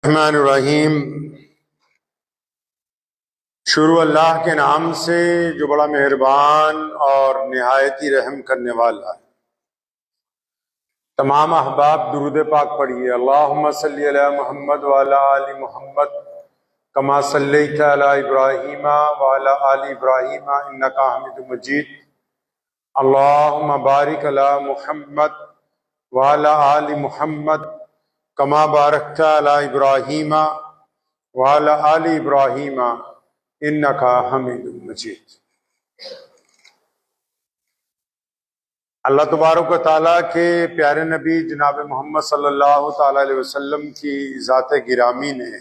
रहमानिर्रहीम। शुरू अल्लाह के नाम से जो बड़ा मेहरबान और निहायत ही रहम करने वाला है। तमाम अहबाब दुरूद पाक पढ़िए। अल्लाहुम्मा सल्ली अला मुहम्मद व अला आलि मुहम्मद कमा सल्लैता अला इब्राहीम व अला आलि इब्राहीम इन्नका हमीदुम मजीद। अल्लाहुम्मा बारिक अला मुहम्मद व अला आलि मुहम्मद कमा बारकता अला इब्राहीम व अला आलि इब्राहीम इन्नका हमीदुम मजीद। अल्लाह तबारक व तआला के प्यारे नबी जनाब मोहम्मद सल्लल्लाहु तआला अलैहि वसल्लम की ज़ात गिरामी ने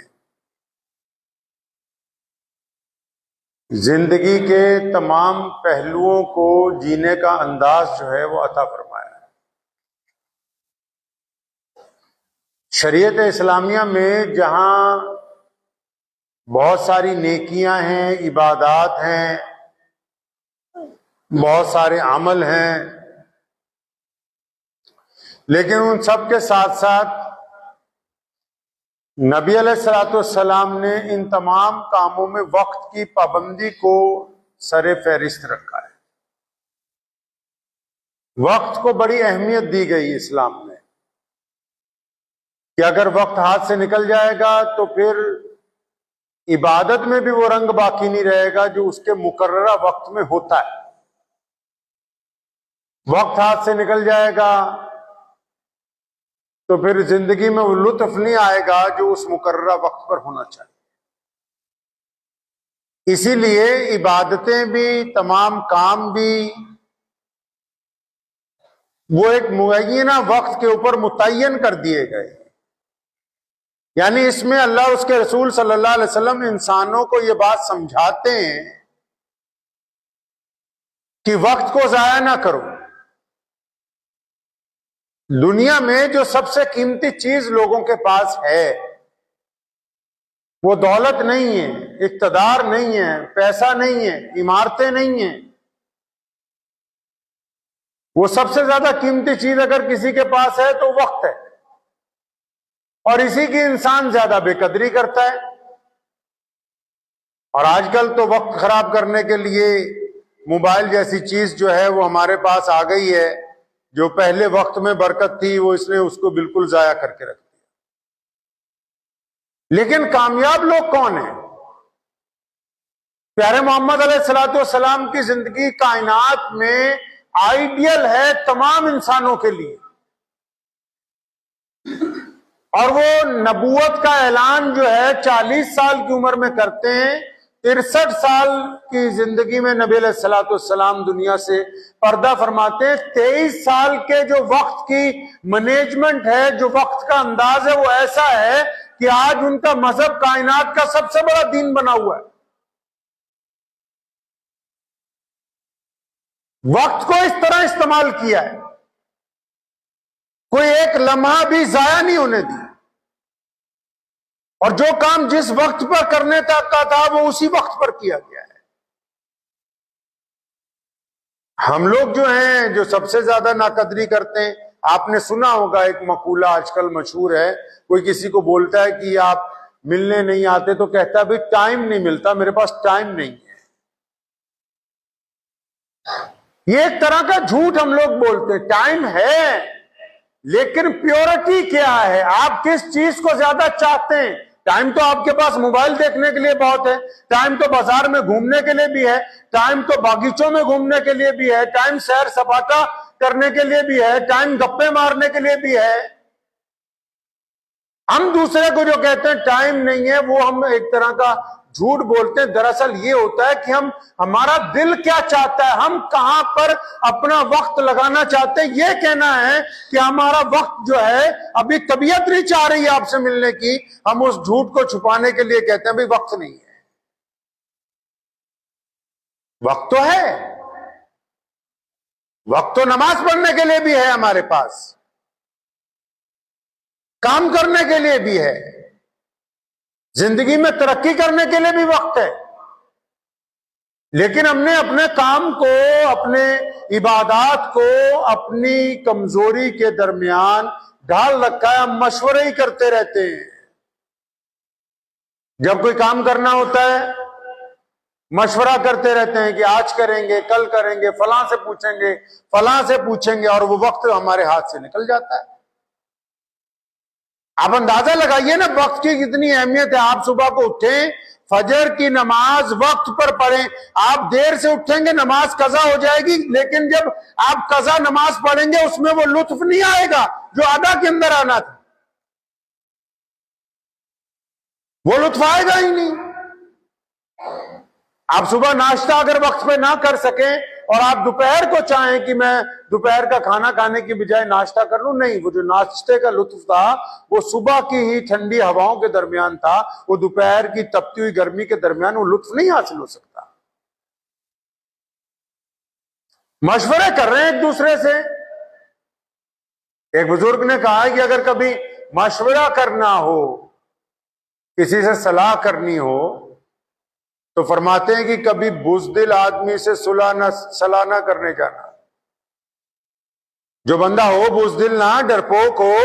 जिंदगी के तमाम पहलुओं को जीने का अंदाज जो है वो अता फरमाया है। शरीयत इस्लामिया में जहां बहुत सारी नेकियां हैं, इबादात हैं, बहुत सारे अमल हैं, लेकिन उन सब के साथ साथ नबी अलैहिस्सलाम ने इन तमाम कामों में वक्त की पाबंदी को सरे फहरिस्त रखा है। वक्त को बड़ी अहमियत दी गई इस्लाम में कि अगर वक्त हाथ से निकल जाएगा तो फिर इबादत में भी वो रंग बाकी नहीं रहेगा जो उसके मुकर्ररा वक्त में होता है। वक्त हाथ से निकल जाएगा तो फिर जिंदगी में वो लुत्फ नहीं आएगा जो उस मुकर्ररा वक्त पर होना चाहिए। इसीलिए इबादतें भी, तमाम काम भी वो एक मुअय्यना वक्त के ऊपर मुतय्यन कर दिए गए। यानी इसमें अल्लाह उसके रसूल सल्लल्लाहु अलैहि वसल्लम इंसानों को ये बात समझाते हैं कि वक्त को जाया ना करो। दुनिया में जो सबसे कीमती चीज लोगों के पास है वो दौलत नहीं है, इक्तदार नहीं है, पैसा नहीं है, इमारतें नहीं है। वो सबसे ज्यादा कीमती चीज अगर किसी के पास है तो वक्त है, और इसी की इंसान ज्यादा बेकदरी करता है। और आजकल तो वक्त खराब करने के लिए मोबाइल जैसी चीज जो है वो हमारे पास आ गई है। जो पहले वक्त में बरकत थी वो इसने उसको बिल्कुल जाया करके रख दिया। लेकिन कामयाब लोग कौन हैं? प्यारे मोहम्मद अलैहिस्सलाम की जिंदगी कायनात में आइडियल है तमाम इंसानों के लिए, और वो नबूवत का ऐलान जो है 40 साल की उम्र में करते हैं। 63 साल की जिंदगी में नबी अलैहिस्सलाम दुनिया से पर्दा फरमाते हैं। 23 साल के जो वक्त की मैनेजमेंट है, जो वक्त का अंदाज है, वो ऐसा है कि आज उनका मजहब कायनात का सबसे बड़ा दीन बना हुआ है। वक्त को इस तरह इस्तेमाल किया है, कोई एक लम्हा भी जाया नहीं होने दिया, और जो काम जिस वक्त पर करने तक का था वो उसी वक्त पर किया गया है। हम लोग जो हैं, जो सबसे ज्यादा नाकदरी करते हैं, आपने सुना होगा एक मकूला आजकल मशहूर है। कोई किसी को बोलता है कि आप मिलने नहीं आते तो कहता है भाई टाइम नहीं मिलता, मेरे पास टाइम नहीं है। ये एक तरह का झूठ हम लोग बोलते हैं। टाइम है, लेकिन प्योरिटी क्या है? आप किस चीज को ज्यादा चाहते हैं? टाइम तो आपके पास मोबाइल देखने के लिए बहुत है, टाइम तो बाजार में घूमने के लिए भी है, टाइम तो बागीचों में घूमने के लिए भी है, टाइम सैर सपाटा करने के लिए भी है, टाइम गप्पे मारने के लिए भी है। हम दूसरे को जो कहते हैं टाइम नहीं है, वो हम एक तरह का झूठ बोलते हैं। दरअसल ये होता है कि हमारा दिल क्या चाहता है, हम कहां पर अपना वक्त लगाना चाहते हैं। ये कहना है कि हमारा वक्त जो है अभी तबीयत नहीं चाह रही है आपसे मिलने की, हम उस झूठ को छुपाने के लिए कहते हैं भाई वक्त नहीं है। वक्त तो है, वक्त तो नमाज पढ़ने के लिए भी है हमारे पास, काम करने के लिए भी है, जिंदगी में तरक्की करने के लिए भी वक्त है। लेकिन हमने अपने काम को, अपने इबादात को अपनी कमजोरी के दरमियान ढाल रखा है। हम मशवरे ही करते रहते हैं। जब कोई काम करना होता है मशवरा करते रहते हैं कि आज करेंगे, कल करेंगे, फलां से पूछेंगे, फलां से पूछेंगे, और वो वक्त हमारे हाथ से निकल जाता है। आप अंदाजा लगाइए ना वक्त की कितनी अहमियत है। आप सुबह को उठें, फजर की नमाज वक्त पर पढ़ें। आप देर से उठेंगे, नमाज कजा हो जाएगी, लेकिन जब आप कजा नमाज पढ़ेंगे उसमें वो लुत्फ नहीं आएगा जो अदा के अंदर आना था, वो लुत्फ आएगा ही नहीं। आप सुबह नाश्ता अगर वक्त पे ना कर सकें और आप दोपहर को चाहें कि मैं दोपहर का खाना खाने की बजाय नाश्ता कर लूं, नहीं, वो जो नाश्ते का लुत्फ था वो सुबह की ही ठंडी हवाओं के दरमियान था, वो दोपहर की तपती हुई गर्मी के दरमियान वो लुत्फ नहीं हासिल हो सकता। मशवरे कर रहे हैं एक दूसरे से। एक बुजुर्ग ने कहा कि अगर कभी मशवरा करना हो, किसी से सलाह करनी हो, तो फरमाते हैं कि कभी बुज़दिल आदमी से सलाह ना करने जाना। जो बंदा हो बुज़दिल ना, डरपोक हो।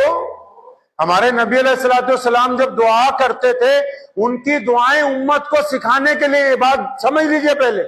हमारे नबी अलैहिस्सलाम जब दुआ करते थे, उनकी दुआएं उम्मत को सिखाने के लिए, बात समझ लीजिए पहले,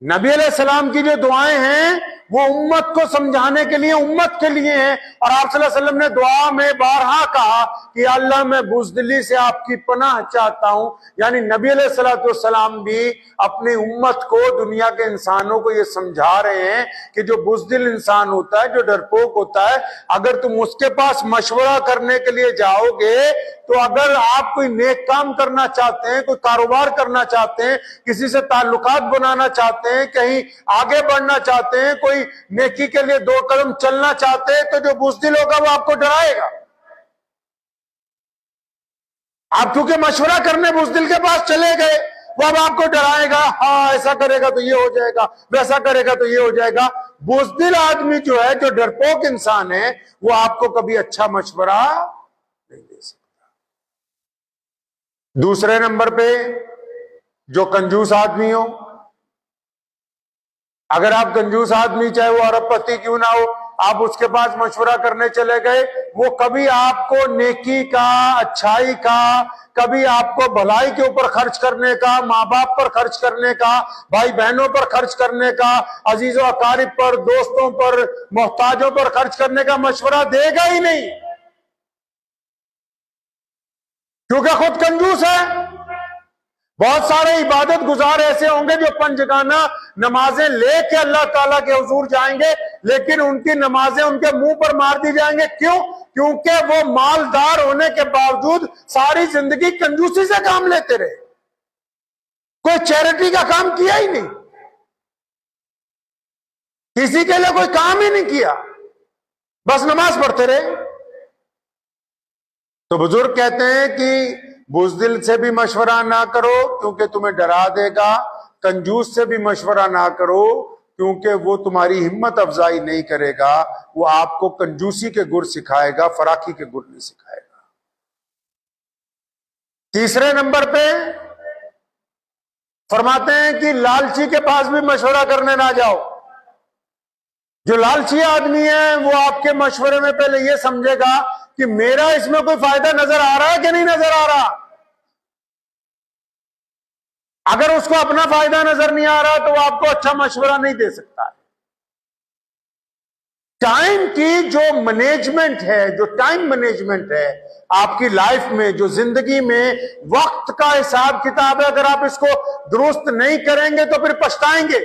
नबी अलैहिस्सलाम की जो दुआएं हैं वो उम्मत को समझाने के लिए, उम्मत के लिए हैं। और आप सल्लल्लाहु अलैहि वसल्लम ने दुआ में बारहा कहा कि अल्लाह मैं बुज़दिली से आपकी पनाह चाहता हूं। यानी नबी अलैहिस्सलाम भी अपनी उम्मत को, दुनिया के इंसानों को ये समझा रहे हैं कि जो बुज़दिल इंसान होता है, जो डरपोक होता है, अगर तुम उसके पास मशवरा करने के लिए जाओगे, तो अगर आप कोई नेक काम करना चाहते हैं, कोई कारोबार करना चाहते हैं, किसी से ताल्लुकात बनाना चाहते हैं, कहीं आगे बढ़ना चाहते हैं, कोई नेकी के लिए 2 कदम चलना चाहते हैं, तो जो बुज़दिल होगा वो आपको डराएगा। आप क्योंकि मशवरा करने बुज़दिल के पास चले गए, वो अब आपको डराएगा, हाँ ऐसा करेगा तो ये हो जाएगा, वैसा करेगा तो ये हो जाएगा। बुज़दिल आदमी जो है, जो डरपोक इंसान है, वो आपको कभी अच्छा मशवरा नहीं दे सकता। दूसरे नंबर पे जो कंजूस आदमी हो, अगर आप कंजूस आदमी, चाहे वो अरबपति क्यों ना हो, आप उसके पास मशवरा करने चले गए, वो कभी आपको नेकी का, अच्छाई का, कभी आपको भलाई के ऊपर खर्च करने का, माँ बाप पर खर्च करने का, भाई बहनों पर खर्च करने का, अजीजों अकारिब पर, दोस्तों पर, मोहताजों पर खर्च करने का मशवरा देगा ही नहीं, क्योंकि खुद कंजूस है। बहुत सारे इबादत गुजार ऐसे होंगे जो पंजगाना नमाजें लेके अल्लाह ताला के हुजूर जाएंगे, लेकिन उनकी नमाजें उनके मुंह पर मार दी जाएंगे। क्यों? क्योंकि वो मालदार होने के बावजूद सारी जिंदगी कंजूसी से काम लेते रहे, कोई चैरिटी का काम किया ही नहीं, किसी के लिए कोई काम ही नहीं किया, बस नमाज पढ़ते रहे। तो बुजुर्ग कहते हैं कि बुज़दिल से भी मशवरा ना करो क्योंकि तुम्हें डरा देगा, कंजूस से भी मशवरा ना करो क्योंकि वो तुम्हारी हिम्मत अफजाई नहीं करेगा, वो आपको कंजूसी के गुर सिखाएगा, फराकी के गुर नहीं सिखाएगा। तीसरे नंबर पे फरमाते हैं कि लालची के पास भी मशवरा करने ना जाओ। जो लालची आदमी है वो आपके मशवरे में पहले ये समझेगा कि मेरा इसमें कोई फायदा नजर आ रहा है कि नहीं नजर आ रहा। अगर उसको अपना फायदा नजर नहीं आ रहा तो वो आपको अच्छा मशवरा नहीं दे सकता। टाइम की जो मैनेजमेंट है, जो टाइम मैनेजमेंट है आपकी लाइफ में, जो जिंदगी में वक्त का हिसाब किताब है, अगर आप इसको दुरुस्त नहीं करेंगे तो फिर पछताएंगे।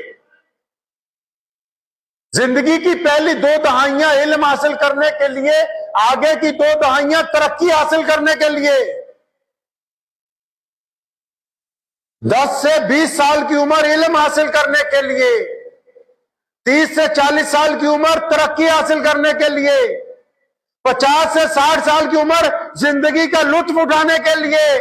जिंदगी की पहली 2 दहाइयां इल्म हासिल करने के लिए, आगे की 2 दहाइयां तरक्की हासिल करने के लिए, 10 से 20 साल की उम्र इल्म हासिल करने के लिए, 30 से 40 साल की उम्र तरक्की हासिल करने के लिए, 50 से 60 साल की उम्र जिंदगी का लुत्फ उठाने के लिए,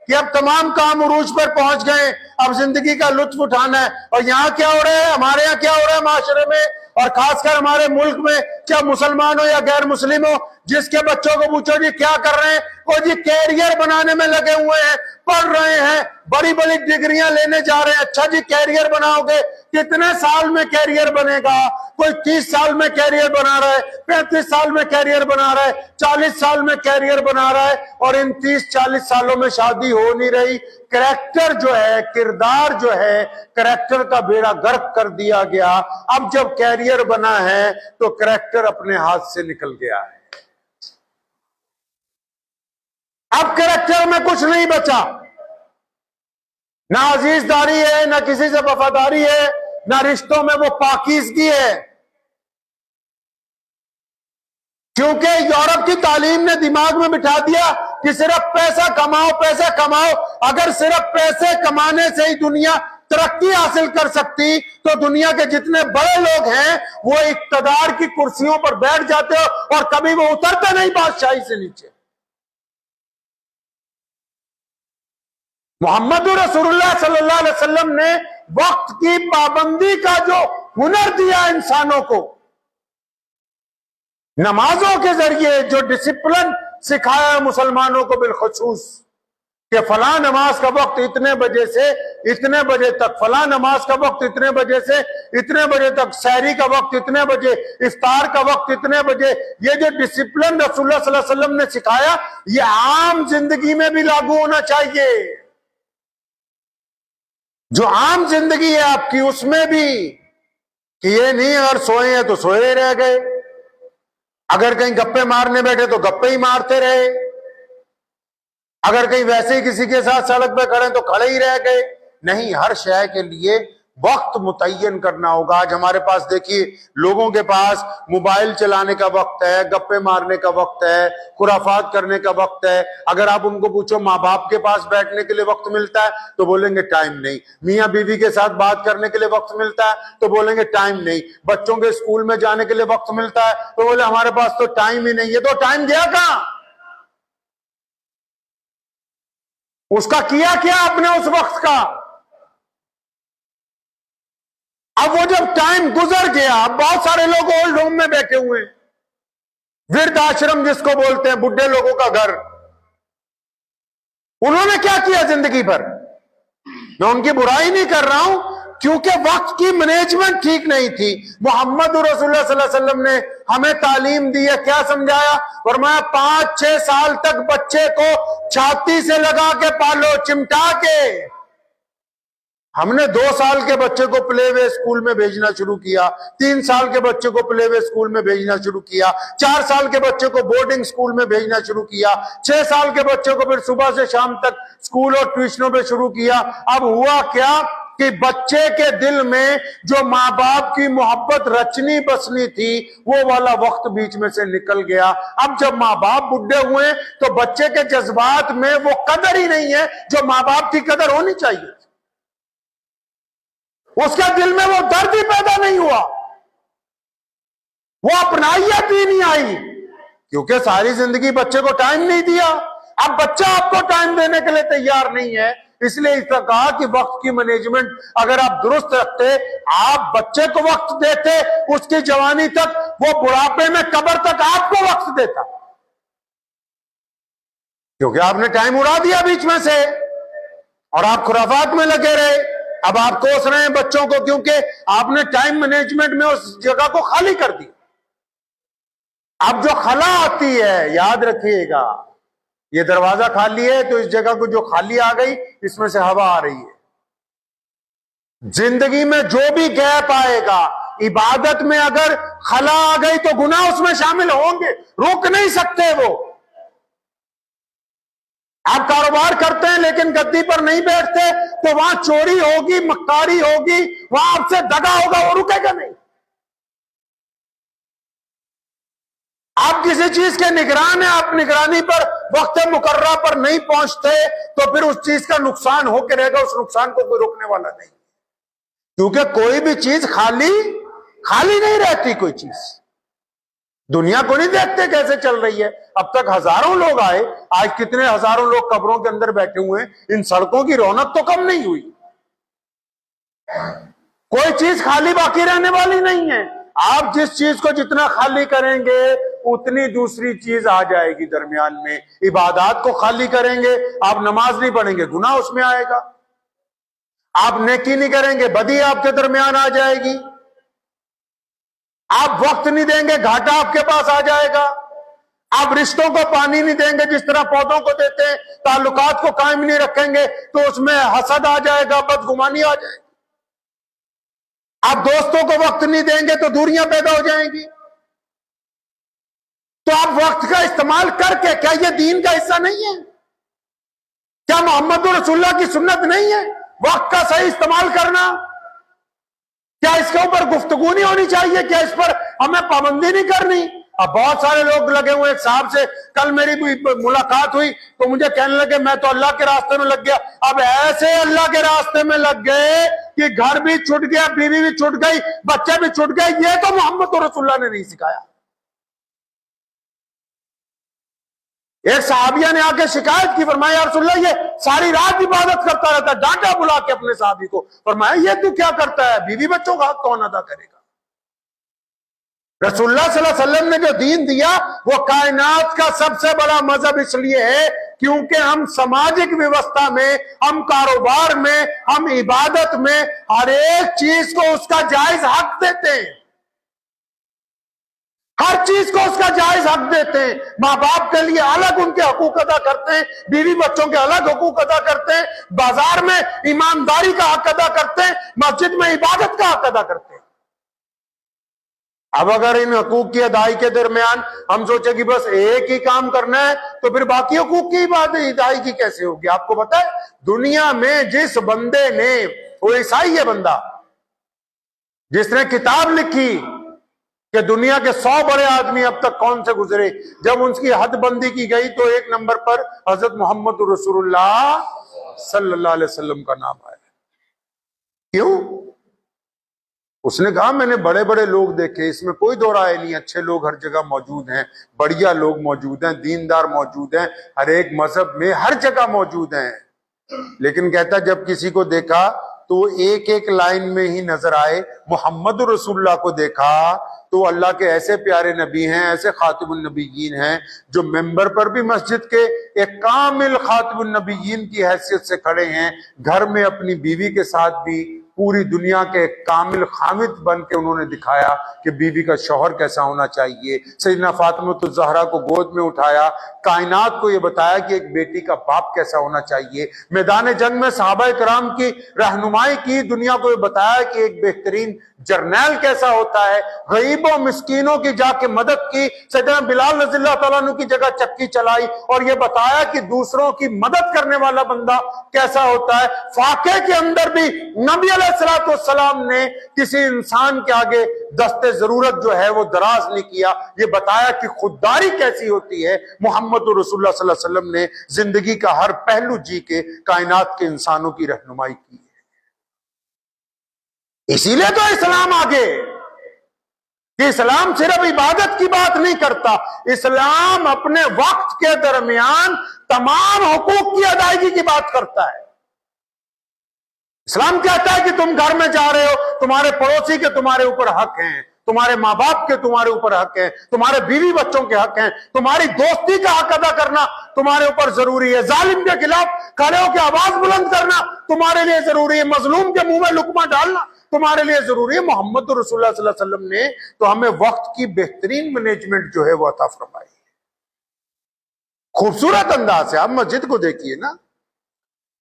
कि अब तमाम काम उरूज पर पहुंच गए, अब जिंदगी का लुत्फ उठाना है। और यहां क्या हो रहा है, हमारे यहां क्या हो रहा है माशरे में, और खासकर हमारे मुल्क में, क्या मुसलमान हो या गैर मुस्लिम हो, जिसके बच्चों को पूछो जी क्या कर रहे हैं, वो जी कैरियर बनाने में लगे हुए हैं, पढ़ रहे हैं, बड़ी बड़ी डिग्रियां लेने जा रहे हैं। अच्छा जी कैरियर बनाओगे, कितने साल में कैरियर बनेगा? कोई 30 साल में कैरियर बना रहा है, 35 साल में कैरियर बना रहा है, 40 साल में कैरियर बना रहा है, और इन 30-40 सालों में शादी हो नहीं रही। कैरेक्टर जो है, किरदार जो है, कैरेक्टर का बेड़ा गर्क कर दिया गया। अब जब कैरियर बना है तो कैरेक्टर अपने हाथ से निकल गया है। अब कैरेक्टर में कुछ नहीं बचा, ना अजीजदारी है, ना किसी से वफादारी है, ना रिश्तों में वो पाकीज़गी है। क्योंकि यूरोप की तालीम ने दिमाग में बिठा दिया कि सिर्फ पैसा कमाओ, पैसा कमाओ। अगर सिर्फ पैसे कमाने से ही दुनिया तरक्की हासिल कर सकती तो दुनिया के जितने बड़े लोग हैं वो इक्तदार की कुर्सियों पर बैठ जाते हो और कभी वो उतरते नहीं बादशाही से नीचे। मोहम्मद रसूलुल्लाह सल्लल्लाहु अलैहि वसल्लम ने वक्त की पाबंदी का जो हुनर दिया इंसानों को, नमाजों के जरिए जो डिसिप्लिन सिखाया मुसलमानों को बिलखुसूस, कि फला नमाज का वक्त इतने बजे से इतने बजे तक, फला नमाज का वक्त इतने बजे से इतने बजे तक, सहरी का वक्त इतने बजे, इफ्तार का वक्त इतने बजे। ये जो डिसिप्लिन रसूलुल्लाह सल्लल्लाहु अलैहि वसल्लम ने सिखाया, ये आम जिंदगी में भी लागू होना चाहिए। जो आम जिंदगी है आपकी, उसमें भी, कि ये नहीं अगर सोए हैं तो सोए रह गए, अगर कहीं गप्पे मारने बैठे तो गप्पे ही मारते रहे, अगर कहीं वैसे ही किसी के साथ सड़क पे खड़े तो खड़े ही रह गए। नहीं, हर शय के लिए वक्त मुतय्यन करना होगा। आज हमारे पास देखिए, लोगों के पास मोबाइल चलाने का वक्त है, गप्पे मारने का वक्त है, खुराफात करने का वक्त है। अगर आप उनको पूछो माँ बाप के पास बैठने के लिए वक्त मिलता है तो बोलेंगे टाइम नहीं। मियाँ बीवी के साथ बात करने के लिए वक्त मिलता है तो बोलेंगे टाइम नहीं। बच्चों के स्कूल में जाने के लिए वक्त मिलता है तो बोले हमारे पास तो टाइम ही नहीं है। तो टाइम गया कहां? उसका किया क्या आपने उस वक्त का? अब वो जब टाइम गुजर गया, बहुत सारे लोग ओल्ड होम में बैठे हुए हैं, वृद्ध आश्रम जिसको बोलते हैं, बुढ़े लोगों का घर। उन्होंने क्या किया जिंदगी भर? मैं उनकी बुराई नहीं कर रहा हूं, क्योंकि वक्त की मैनेजमेंट ठीक नहीं थी। मोहम्मद रसूलुल्लाह सल्लल्लाहु अलैहि वसल्लम ने हमें तालीम दी है, क्या समझाया? फरमाया 5-6 साल तक बच्चे को छाती से लगा के पालो, चिमटा के। हमने 2 साल के बच्चे को प्ले वे स्कूल में भेजना शुरू किया, 3 साल के बच्चे को प्ले वे स्कूल में भेजना शुरू किया, 4 साल के बच्चे को बोर्डिंग स्कूल में भेजना शुरू किया, 6 साल के बच्चे को फिर सुबह से शाम तक स्कूल और ट्यूशनों पे शुरू किया। अब हुआ क्या कि बच्चे के दिल में जो माँ बाप की मोहब्बत रचनी बसनी थी, वो वाला वक्त बीच में से निकल गया। अब जब माँ बाप बुढ़े हुए तो बच्चे के जज्बात में वो कदर ही नहीं है जो माँ बाप की कदर होनी चाहिए। उसके दिल में वो दर्द ही पैदा नहीं हुआ, वो अपनाइयत ही नहीं आई, क्योंकि सारी जिंदगी बच्चे को टाइम नहीं दिया। अब बच्चा आपको टाइम देने के लिए तैयार नहीं है, इसलिए इसका कहा कि वक्त की मैनेजमेंट अगर आप दुरुस्त रखते, आप बच्चे को वक्त देते उसकी जवानी तक, वो बुढ़ापे में कब्र तक आपको वक्त देता। क्योंकि आपने टाइम उड़ा दिया बीच में से और आप खुराफात में लगे रहे। अब आप कोस रहे हैं बच्चों को, क्योंकि आपने टाइम मैनेजमेंट में उस जगह को खाली कर दिया। अब जो खला आती है, याद रखिएगा, ये दरवाजा खाली है तो इस जगह को जो खाली आ गई, इसमें से हवा आ रही है। जिंदगी में जो भी गैप आएगा, इबादत में अगर खला आ गई तो गुनाह उसमें शामिल होंगे, रोक नहीं सकते वो। आप कारोबार करते हैं लेकिन गद्दी पर नहीं बैठते तो वहां चोरी होगी, मक्कारी होगी, वहां आपसे दगा होगा, वो रुकेगा नहीं। आप किसी चीज के निगरान है, आप निगरानी पर वक्त मुकर्रा पर नहीं पहुंचते तो फिर उस चीज का नुकसान होकर रहेगा, उस नुकसान को कोई रोकने वाला नहीं। क्योंकि कोई भी चीज खाली नहीं रहती। कोई चीज दुनिया को नहीं देखते कैसे चल रही है। अब तक हजारों लोग आए, आज कितने हजारों लोग कब्रों के अंदर बैठे हुए हैं, इन सड़कों की रौनक तो कम नहीं हुई। कोई चीज खाली बाकी रहने वाली नहीं है। आप जिस चीज को जितना खाली करेंगे उतनी दूसरी चीज आ जाएगी दरमियान में। इबादत को खाली करेंगे, आप नमाज नहीं पढ़ेंगे, गुनाह उसमें आएगा। आप नेकी नहीं करेंगे, बदी आपके दरमियान आ जाएगी। आप वक्त नहीं देंगे, घाटा आपके पास आ जाएगा। आप रिश्तों को पानी नहीं देंगे जिस तरह पौधों को देते हैं, ताल्लुकात को कायम नहीं रखेंगे तो उसमें हसद आ जाएगा, बदगुमानी आ जाएगी। आप दोस्तों को वक्त नहीं देंगे तो दूरियां पैदा हो जाएंगी। तो आप वक्त का इस्तेमाल करके, क्या यह दीन का हिस्सा नहीं है? क्या मोहम्मद रसूलुल्लाह की सुन्नत नहीं है वक्त का सही इस्तेमाल करना? क्या इसके ऊपर गुफ्तगू नहीं होनी चाहिए? क्या इस पर हमें पाबंदी नहीं करनी? अब बहुत सारे लोग लगे हुए, एक साहब से कल मेरी मुलाकात हुई तो मुझे कहने लगे मैं तो अल्लाह के रास्ते में लग गया। अब ऐसे अल्लाह के रास्ते में लग गए कि घर भी छूट गया, बीवी भी छूट गई, बच्चे भी छूट गए। ये तो मोहम्मद रसूलुल्लाह ने नहीं सिखाया। एक सहाबिया ने आके शिकायत की, फरमाया या रसूलल्लाह ये सारी रात इबादत करता रहता है। डांटा बुला के अपने सहाबी को, फरमाया ये तू क्या करता है? बीवी बच्चों का हक कौन अदा करेगा? रसूलुल्लाह सल्लल्लाहु अलैहि वसल्लम ने जो दीन दिया वो कायनात का सबसे बड़ा मजहब इसलिए है क्योंकि हम सामाजिक व्यवस्था में, हम कारोबार में, हम इबादत में हर एक चीज को उसका जायज हक देते हैं। हर चीज को उसका जायज हक देते हैं। माँ बाप के लिए अलग उनके हकूक अदा करते हैं, बीवी बच्चों के अलग हकूक अदा करते हैं, बाजार में ईमानदारी का हक अदा करते हैं, मस्जिद में इबादत का हक अदा करते हैं। अब अगर इन हकूक की अदाई के दरमियान हम सोचे कि बस एक ही काम करना है तो फिर बाकी हकूक की अदाई की कैसे होगी? आपको पता है दुनिया में जिस बंदे ने, वो ईसाई है बंदा, जिसने किताब लिखी कि दुनिया के 100 बड़े आदमी अब तक कौन से गुजरे, जब उनकी हदबंदी की गई तो एक नंबर पर हजरत मोहम्मद रसूलुल्लाह सल्लल्लाहु अलैहि वसल्लम का नाम आया। क्यों? उसने कहा मैंने बड़े बड़े लोग देखे, इसमें कोई दो राय नहीं, अच्छे लोग हर जगह मौजूद हैं, बढ़िया लोग मौजूद हैं, दीनदार मौजूद हैं, हर एक मजहब में हर जगह मौजूद हैं। लेकिन कहता जब किसी को देखा तो एक एक लाइन में ही नजर आए, मोहम्मद रसूलुल्लाह को देखा तो अल्लाह के ऐसे प्यारे नबी हैं, ऐसे खातिमुन नबीयीन हैं जो मेंबर पर भी मस्जिद के एक कामिल खातिमुन नबीयीन की हैसियत से खड़े हैं, घर में अपनी बीवी के साथ भी पूरी दुनिया के कामिल खामिद बन के उन्होंने दिखाया कि बीवी का शौहर कैसा होना चाहिए। सैयदना फातिमा ज़हरा को गोद में उठाया, कायनात को यह बताया कि एक बेटी का बाप कैसा होना चाहिए। मैदान जंग में सहाबा कराम की रहनुमाई की, दुनिया को यह बताया कि एक बेहतरीन जर्नैल कैसा होता है। गरीबों मिस्कीनों की जाके मदद की, सैयदना बिलाल रज़ियल्लाहु तआला अन्हु की जगह चक्की चलाई और यह बताया कि दूसरों की मदद करने वाला बंदा कैसा होता है। फाके के अंदर भी नबी अलैहिस्सलाम ने किसी इंसान के आगे दस्ते जरूरत जो है वो दराज नहीं किया। ये बताया कि खुददारी कैसी होती है। मोहम्मद रसूलुल्लाह सल्लल्लाहु अलैहि वसल्लम ने जिंदगी का हर पहलू जी के कायनात के इंसानों की रहनुमाई की है। इसीलिए तो इस्लाम आगे, कि इस्लाम सिर्फ इबादत की बात नहीं करता, इस्लाम अपने वक्त के दरमियान तमाम हुकूक की अदायगी की बात करता है। इस्लाम कहता है कि तुम घर में जा रहे हो, तुम्हारे पड़ोसी के तुम्हारे ऊपर हक हैं, तुम्हारे माँ बाप के तुम्हारे ऊपर हक है, तुम्हारे बीवी बच्चों के हक हैं, तुम्हारी दोस्ती का हक अदा करना तुम्हारे ऊपर जरूरी है, जालिम के खिलाफ खड़े होकर आवाज बुलंद करना तुम्हारे लिए जरूरी है, मजलूम के मुंह में लुकमा डालना तुम्हारे लिए जरूरी है। मोहम्मद रसूलुल्लाह सल्लल्लाहु अलैहि वसल्लम ने तो हमें वक्त की बेहतरीन मैनेजमेंट जो है वो अता फरमाई। खूबसूरत अंदाज से आप मस्जिद को देखिए ना,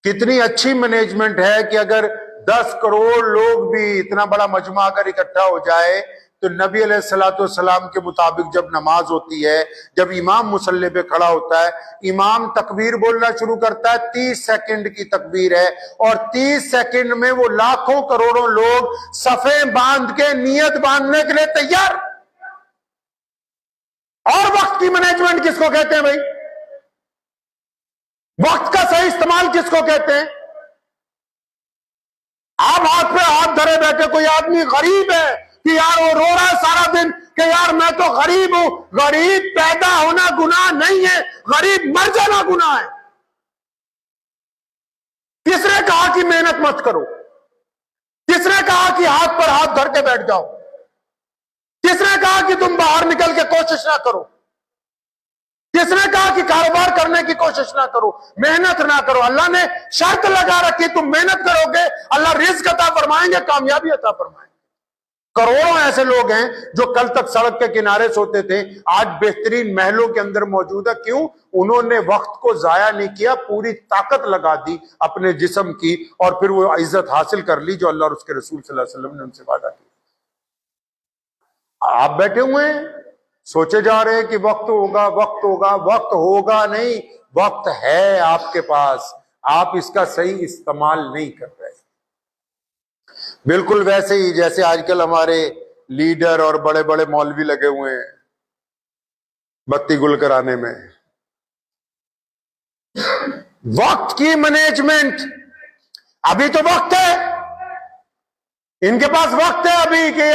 कितनी अच्छी मैनेजमेंट है कि अगर 10 करोड़ लोग भी, इतना बड़ा मजमा अगर इकट्ठा हो जाए तो नबी अलैहिस्सलाम के मुताबिक जब नमाज होती है, जब इमाम मुसल्ले पे खड़ा होता है, इमाम तकबीर बोलना शुरू करता है, 30 सेकंड की तकबीर है और 30 सेकंड में वो लाखों करोड़ों लोग सफे बांध के नियत बांधने के लिए तैयार। और वक्त की मैनेजमेंट किसको कहते हैं भाई? वक्त का सही इस्तेमाल किसको कहते हैं? आप हाथ पे हाथ धरे बैठे, कोई आदमी गरीब है कि यार वो रो रहा है सारा दिन कि यार मैं तो गरीब हूं। गरीब पैदा होना गुनाह नहीं है, गरीब मर जाना गुनाह है। किसने कहा कि मेहनत मत करो? किसने कहा कि हाथ पर हाथ धर के बैठ जाओ? किसने कहा कि तुम बाहर निकल के कोशिश ना करो? किसने कहा कि कारोबार करने की कोशिश ना करो, मेहनत ना करो? अल्लाह ने शर्त लगा रखी, तुम मेहनत करोगे अल्लाह रिज्क अता फरमाएंगे, कामयाबी अता फरमाएंगे। करोड़ों ऐसे लोग हैं जो कल तक सड़क के किनारे सोते थे, आज बेहतरीन महलों के अंदर मौजूद है। क्यों? उन्होंने वक्त को जाया नहीं किया, पूरी ताकत लगा दी अपने जिस्म की, और फिर वो इज्जत हासिल कर ली जो अल्लाह और उसके रसूल सल्लल्लाहु अलैहि वसल्लम ने उनसे वादा किया। आप बैठे हुए हैं, सोचे जा रहे हैं कि वक्त होगा, वक्त होगा। वक्त होगा नहीं, वक्त है आपके पास, आप इसका सही इस्तेमाल नहीं कर रहे। बिल्कुल वैसे ही जैसे आजकल हमारे लीडर और बड़े बड़े मौलवी लगे हुए हैं बत्ती गुल कराने में। वक्त की मैनेजमेंट, अभी तो वक्त है, इनके पास वक्त है अभी कि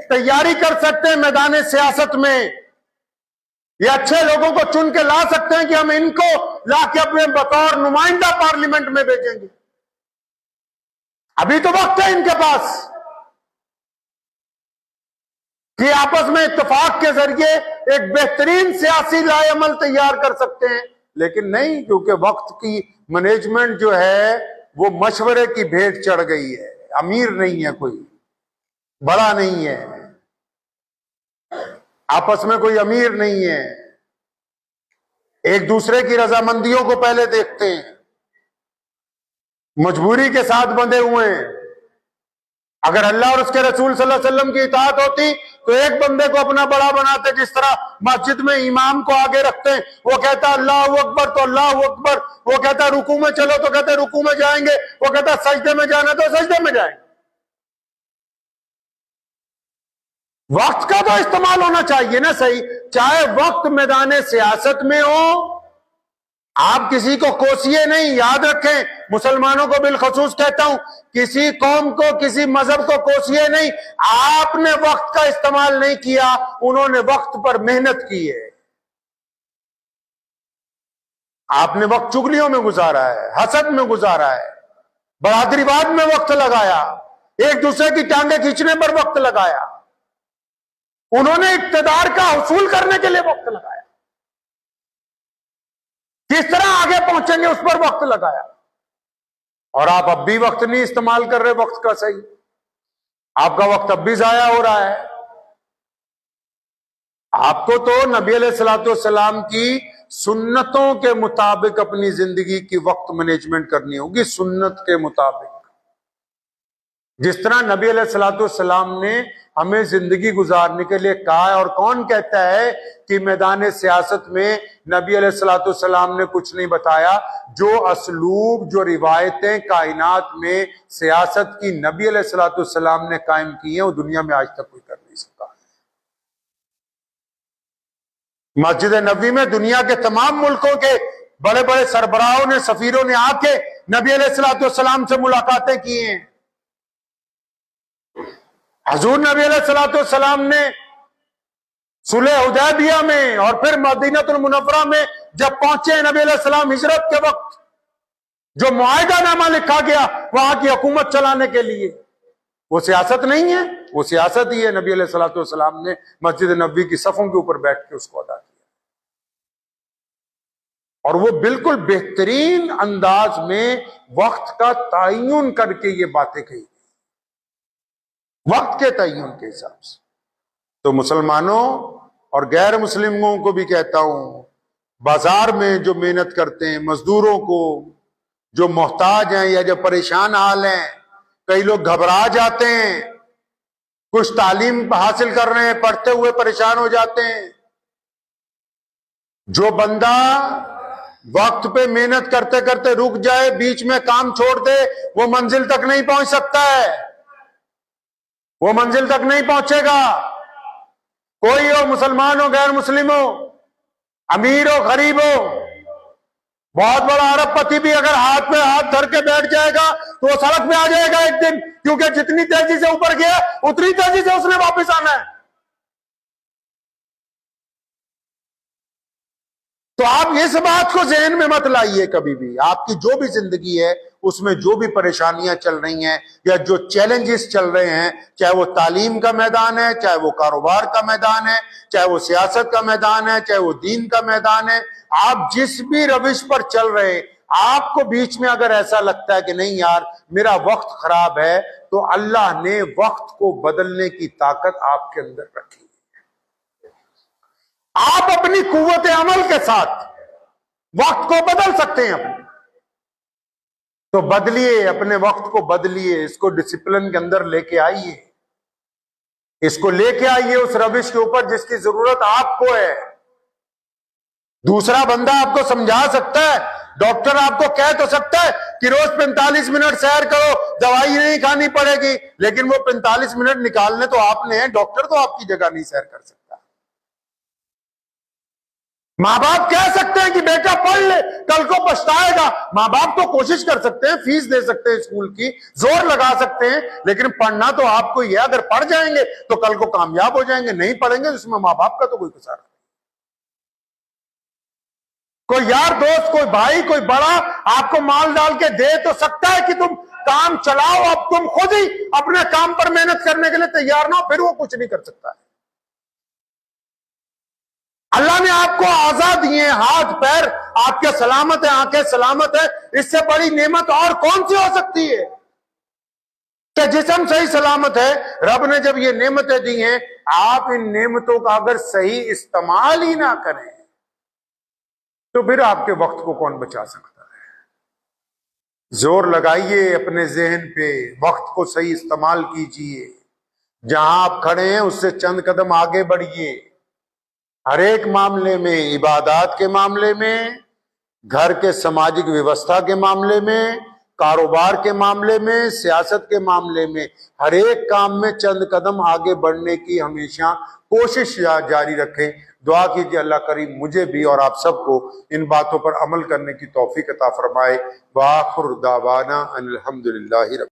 तैयारी कर सकते हैं मैदान सियासत में। ये अच्छे लोगों को चुन के ला सकते हैं कि हम इनको ला के अपने बतौर नुमाइंदा पार्लियामेंट में भेजेंगे। अभी तो वक्त है इनके पास कि आपस में इत्तेफाक के जरिए एक बेहतरीन सियासी लाएअमल तैयार कर सकते हैं, लेकिन नहीं, क्योंकि वक्त की मैनेजमेंट जो है वो मशवरे की भेंट चढ़ गई है। अमीर नहीं है कोई, बड़ा नहीं है, आपस में कोई अमीर नहीं है, एक दूसरे की रजामंदियों को पहले देखते हैं, मजबूरी के साथ बंधे हुए हैं। अगर अल्लाह और उसके रसूल सल्लल्लाहु अलैहि वसल्लम की इताअत होती तो एक बंदे को अपना बड़ा बनाते, जिस तरह मस्जिद में इमाम को आगे रखते हैं, वो कहता अल्लाहु अकबर तो अल्लाहु अकबर, वो कहता रुकू में चलो तो कहते रुकू में जाएंगे, वो कहता सजदे में जाना तो सजदे में जाएंगे। वक्त का तो इस्तेमाल होना चाहिए ना सही, चाहे वक्त मैदान सियासत में हो। आप किसी को कोसिए नहीं, याद रखें, मुसलमानों को बिलखसूस कहता हूं, किसी कौम को, किसी मजहब को कोसिए नहीं। आपने वक्त का इस्तेमाल नहीं किया, उन्होंने वक्त पर मेहनत की है। आपने वक्त चुगलियों में गुजारा है, हसद में गुजारा है, बरादरीवाद में वक्त लगाया, एक दूसरे की टांगे खींचने पर वक्त लगाया, उन्होंने इक्तदार का हुसूल करने के लिए वक्त लगाया, किस तरह आगे पहुंचेंगे उस पर वक्त लगाया। और आप अब भी वक्त नहीं इस्तेमाल कर रहे वक्त का सही, आपका वक्त अब भी जाया हो रहा है। आपको तो नबी अलैहिस्सलाम की सुन्नतों के मुताबिक अपनी जिंदगी की वक्त मैनेजमेंट करनी होगी, सुन्नत के मुताबिक, जिस तरह नबी अलैहिस्सलाम ने हमें जिंदगी गुजारने के लिए कहा है। और कौन कहता है कि मैदान सियासत में नबी अलैहिस्सलाम ने कुछ नहीं बताया? जो असलूब, जो रिवायतें कायनात में सियासत की नबी अलैहिस्सलाम ने कायम की हैं, वो दुनिया में आज तक कोई कर नहीं सकता। मस्जिद नबी में दुनिया के तमाम मुल्कों के बड़े बड़े सरबराहों ने, सफीरों ने आके नबी अलैहिस्सलाम से मुलाकातें की हैं। हजूर नबी अलैहिस्सलाम ने सुलह हुदैबिया में और फिर मदीनतुल मुनव्वरा में जब पहुंचे नबी अलैहिस्सलाम हिजरत के वक्त, जो मुआहिदानामा लिखा गया वहां की हुकूमत चलाने के लिए, वो सियासत नहीं है, वो सियासत ही है। नबी अलैहिस्सलाम ने मस्जिद नबवी की सफों के ऊपर बैठ के उसको अदा किया, और वो बिल्कुल बेहतरीन अंदाज में वक्त का तयन करके ये बातें कही, वक्त के तयन के हिसाब से। तो मुसलमानों और गैर मुस्लिमों को भी कहता हूं, बाजार में जो मेहनत करते हैं, मजदूरों को, जो मोहताज हैं या जो परेशान हाल हैं, कई लोग घबरा जाते हैं, कुछ तालीम हासिल कर रहे हैं, पढ़ते हुए परेशान हो जाते हैं। जो बंदा वक्त पे मेहनत करते करते रुक जाए, बीच में काम छोड़ दे, वो मंजिल तक नहीं पहुंच सकता है, वो मंजिल तक नहीं पहुंचेगा। कोई हो, मुसलमान हो, गैर मुस्लिम हो, अमीर हो, गरीब हो, बहुत बड़ा अरबपति भी अगर हाथ में हाथ धर के बैठ जाएगा तो वो सड़क पे आ जाएगा एक दिन, क्योंकि जितनी तेजी से ऊपर गया उतनी तेजी से उसने वापस आना है। तो आप इस बात को जहन में मत लाइए कभी भी। आपकी जो भी जिंदगी है उसमें जो भी परेशानियां चल रही हैं या जो चैलेंजेस चल रहे हैं, चाहे वो तालीम का मैदान है, चाहे वो कारोबार का मैदान है, चाहे वो सियासत का मैदान है, चाहे वो दीन का मैदान है, आप जिस भी रविश पर चल रहे हैं, आपको बीच में अगर ऐसा लगता है कि नहीं यार मेरा वक्त खराब है, तो अल्लाह ने वक्त को बदलने की ताकत आपके अंदर रखी। आप अपनी कुव्वत अमल के साथ वक्त को बदल सकते हैं अपने। तो बदलिए, अपने वक्त को बदलिए, इसको डिसिप्लिन के अंदर लेके आइए, इसको लेके आइए उस रविश के ऊपर जिसकी जरूरत आपको है। दूसरा बंदा आपको समझा सकता है, डॉक्टर आपको कह तो सकता है कि रोज 45 मिनट सैर करो, दवाई नहीं खानी पड़ेगी, लेकिन वो 45 मिनट निकालने तो आपने हैं, डॉक्टर तो आपकी जगह नहीं सैर कर सकता। माँ बाप कह सकते हैं कि बेटा पढ़ ले, कल को पछताएगा, माँ बाप तो कोशिश कर सकते हैं, फीस दे सकते हैं स्कूल की, जोर लगा सकते हैं, लेकिन पढ़ना तो आपको ही है। अगर पढ़ जाएंगे तो कल को कामयाब हो जाएंगे, नहीं पढ़ेंगे तो इसमें माँ बाप का तो कोई कसूर नहीं। कोई यार दोस्त, कोई भाई, कोई बड़ा आपको माल डाल के दे तो सकता है कि तुम काम चलाओ, अब तुम खुद ही अपने काम पर मेहनत करने के लिए तैयार ना हो, फिर वो कुछ नहीं कर सकता है। अल्लाह ने आपको आजाद दिए, हाथ पैर आपके सलामत है, आंखें सलामत है, इससे बड़ी नेमत और कौन सी हो सकती है? कि जिस्म सही सलामत है, रब ने जब ये नेमतें दी हैं, आप इन नेमतों का अगर सही इस्तेमाल ही ना करें तो फिर आपके वक्त को कौन बचा सकता है? जोर लगाइए अपने जहन पे, वक्त को सही इस्तेमाल कीजिए, जहां आप खड़े हैं उससे चंद कदम आगे बढ़िए। हर एक मामले में, इबादत के मामले में, घर के सामाजिक व्यवस्था के मामले में, कारोबार के मामले में, सियासत के मामले में, हर एक काम में चंद कदम आगे बढ़ने की हमेशा कोशिश जारी रखें। दुआ कीजिए अल्लाह करीम मुझे भी और आप सबको इन बातों पर अमल करने की तौफीक अता फरमाए। व आखिर दावाना अनिल हम्दुलिल्लाहि रब्बिल